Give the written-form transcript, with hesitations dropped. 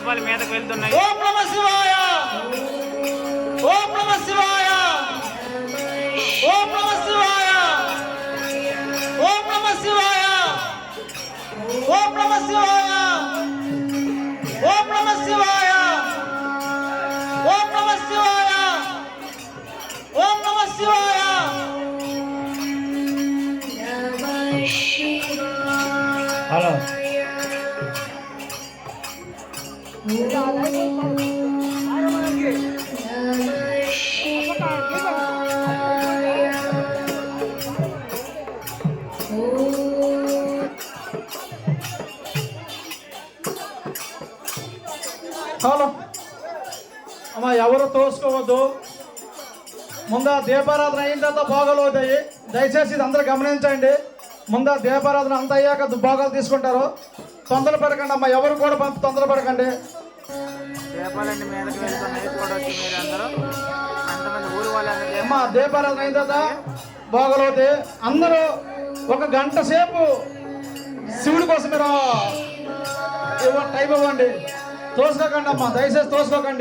దీపాలు మీదకు వెళ్తున్నాయి. ఓం నమః శివాయ, ఓం నమః శివాయ, ఓం నమః శివాయ, ఓం నమః శివాయ, ఓం నమః శివాయ, ఓం నమః శివాయ, ఓం నమః శివాయ, ఓం నమః శివాయ. హలో హలో అమ్మ, ఎవరు తోసుకోవద్దు. ముందా దీపారాధన అయిన తర్వాత భోగాలు అవుతాయి. దయచేసి ఇది అందరూ గమనించండి. ముందా దీపారాధన అంత అయ్యాక భోగాలు తీసుకుంటారు. తొందర పడకండి అమ్మ, ఎవరు కూడా తొందర పడకండి. దీపాలన్నీ మీదకి వెళ్తున్నాయి. చూడవచ్చు మీరు అందరూ అంతమంది ఊరు వాళ్ళందరూ. అమ్మ, దీపారాధన అయిన తర్వాత భోగాలు అవుతాయి. అందరూ ఒక గంట సేపు శివుడి కోసం మీరు టైం ఇవ్వండి. తోసుకోకండి అమ్మ, దయచేసి తోసుకోకండి.